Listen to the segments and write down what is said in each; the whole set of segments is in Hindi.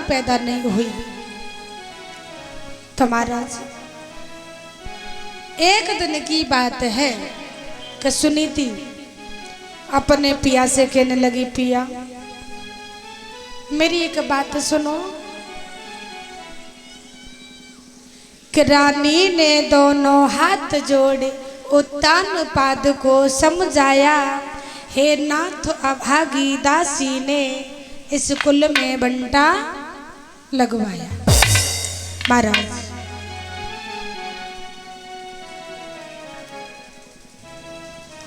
पैदा नहीं हुई। तो महाराज एक दिन की बात है कि सुनीति अपने पिया से कहने लगी, पिया मेरी एक बात सुनो कि रानी ने दोनों हाथ जोड़े उत्तान पाद को समझाया, हे नाथ अभागी दासी ने इस कुल में बंटा लगवाया। महाराज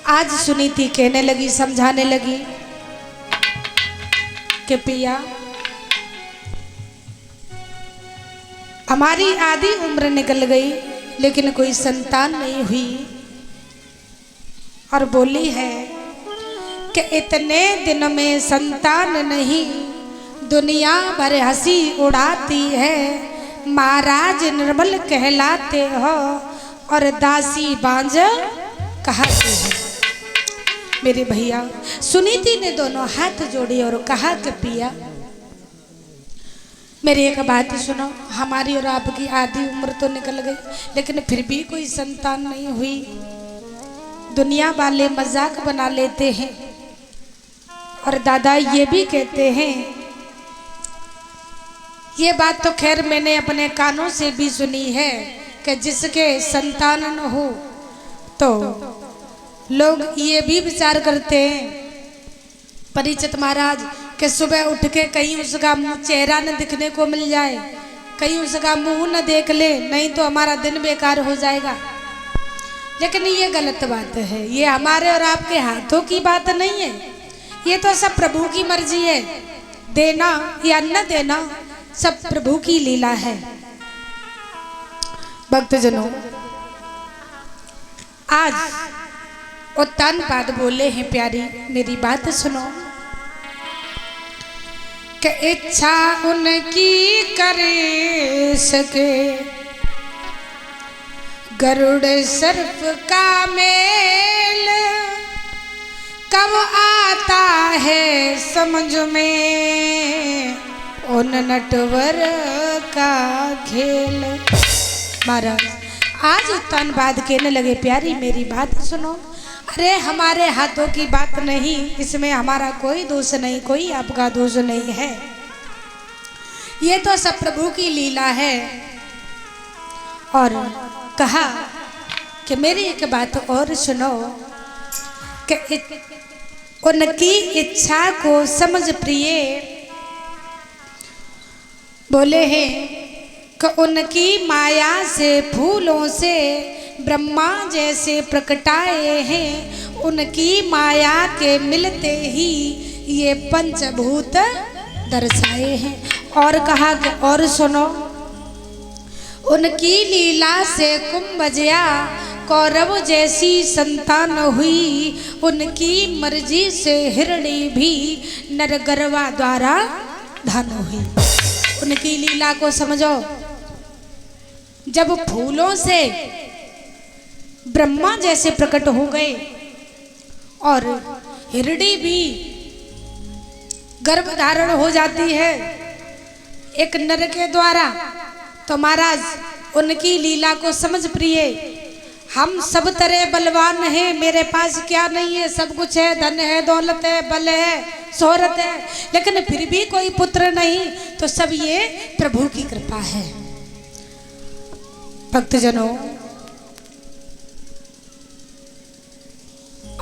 आज सुनीति कहने लगी, समझाने लगी कि पिया हमारी आधी उम्र निकल गई लेकिन कोई संतान नहीं हुई, और बोली है कि इतने दिन में संतान नहीं दुनिया भर हंसी उड़ाती है, महाराज निर्मल कहलाते हो और दासी बांझ कहते हो। मेरे भैया सुनीति ने दोनों हाथ जोड़े और कहा कि पिया मेरी एक बात सुनो, हमारी और आपकी आधी उम्र तो निकल गई लेकिन फिर भी कोई संतान नहीं हुई। दुनिया वाले मजाक बना लेते हैं और दादा ये भी कहते हैं, ये बात तो खैर मैंने अपने कानों से भी सुनी है कि जिसके संतान न हो तो लोग ये भी विचार करते हैं परिचित महाराज कि सुबह उठ के कहीं उसका चेहरा न दिखने को मिल जाए, कहीं उसका मुंह न देख ले, नहीं तो हमारा दिन बेकार हो जाएगा। लेकिन ये गलत बात है, ये हमारे और आपके हाथों की बात नहीं है, ये तो सब प्रभु की मर्जी है। देना या न देना सब प्रभु की लीला है। भक्तजनों आज उत्तान पाद बोले हैं, प्यारी मेरी बात सुनो कि इच्छा उनकी करे सके गरुड़ सर्प का मेल, कब आता है समझ में उन नटवर का खेल। महाराज आज उत्तान बाद कहने लगे, प्यारी मेरी बात सुनो, अरे हमारे हाथों की बात नहीं, इसमें हमारा कोई दोष नहीं, कोई आपका दोष नहीं है, ये तो सब प्रभु की लीला है। और कहा कि मेरी एक बात और सुनो कि उनकी इच्छा को समझ प्रिय बोले हैं कि उनकी माया से फूलों से ब्रह्मा जैसे प्रकटाए हैं, उनकी माया के मिलते ही ये पंचभूत दर्शाए हैं। और कहा कि और सुनो, उनकी लीला से कुंभजया कौरव जैसी संतान हुई, उनकी मर्जी से हिरणी भी नरगर्वा द्वारा धन हुई। उनकी लीला को समझो, जब फूलों से ब्रह्मा जैसे प्रकट हो गए और हिरणी भी गर्भ धारण हो जाती है एक नर के द्वारा, तो महाराज उनकी लीला को समझ प्रिय, हम सब तरह बलवान हैं, मेरे पास क्या नहीं है, सब कुछ है, धन है, दौलत है, बल है, शोहरत है, लेकिन फिर भी कोई पुत्र नहीं, तो सब ये प्रभु की कृपा है। भक्तजनों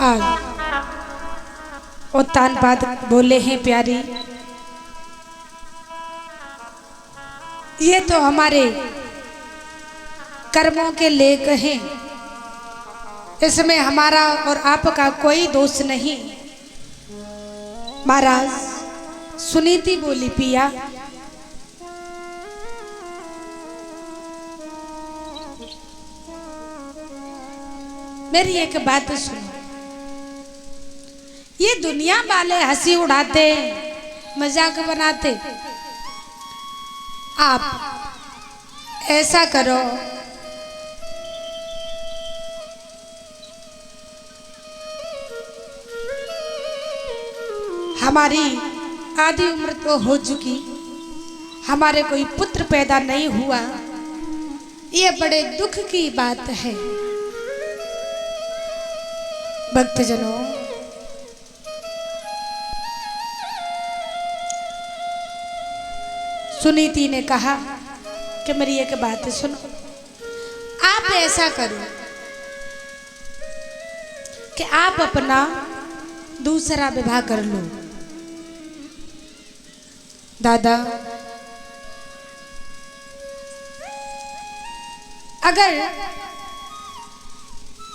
आज उत्तान पाद बोले हैं, प्यारी ये तो हमारे कर्मों के लेख हैं, इसमें हमारा और आपका कोई दोष नहीं। महाराज सुनीति बोली, पिया मेरी एक बात सुनो, ये दुनिया वाले हंसी उड़ाते, मजाक बनाते, आप ऐसा करो हमारी आधी उम्र तो हो चुकी, हमारे कोई पुत्र पैदा नहीं हुआ, ये बड़े दुख की बात है। भक्तजनों, सुनीति ने कहा कि मेरी एक बात सुनो, आप ऐसा करो कि आप अपना दूसरा विवाह कर लो। दादा, अगर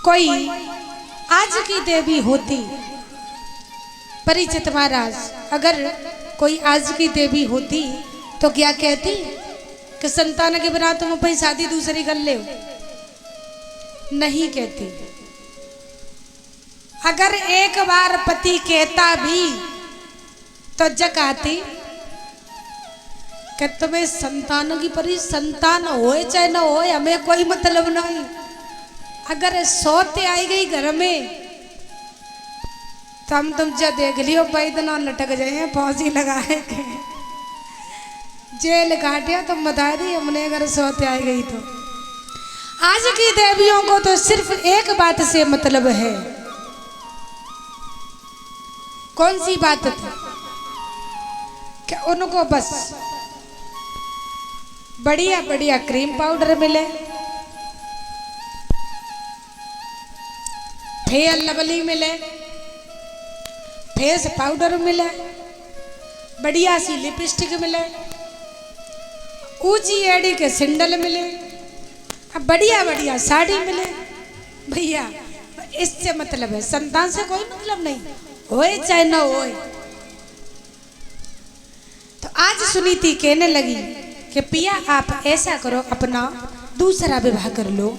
कोई आज की देवी होती, परिचित महाराज, अगर कोई आज की देवी होती तो क्या कहती कि संतान के बिना तुम अपनी शादी दूसरी कर ले? नहीं कहती। अगर एक बार पति कहता भी तो जग आती कि तुम्हें संतानों की परी संतान होए चाहे ना होए हमें कोई मतलब नहीं। अगर सोते आई गई घर में तो हम तुम जो देख लियो पैदना लटक जाए, फांसी लगाए के जेल काटे तो बता दी हमने अगर सोते आई गई तो। आज की देवियों को तो सिर्फ एक बात से मतलब है। कौन सी बात थी? कि उनको बस बढ़िया बढ़िया क्रीम पाउडर मिले, फेयर लवली मिले, फेस पाउडर मिले, बढ़िया सी लिपस्टिक मिले, ऊंची एड़ी के सिंडल मिले, बढ़िया बढ़िया साड़ी मिले। भैया इससे मतलब है, संतान से कोई मतलब नहीं, होए चाहे ना होए। तो आज सुनीति कहने लगी कि पिया आप ऐसा करो, अपना दूसरा विवाह कर लो।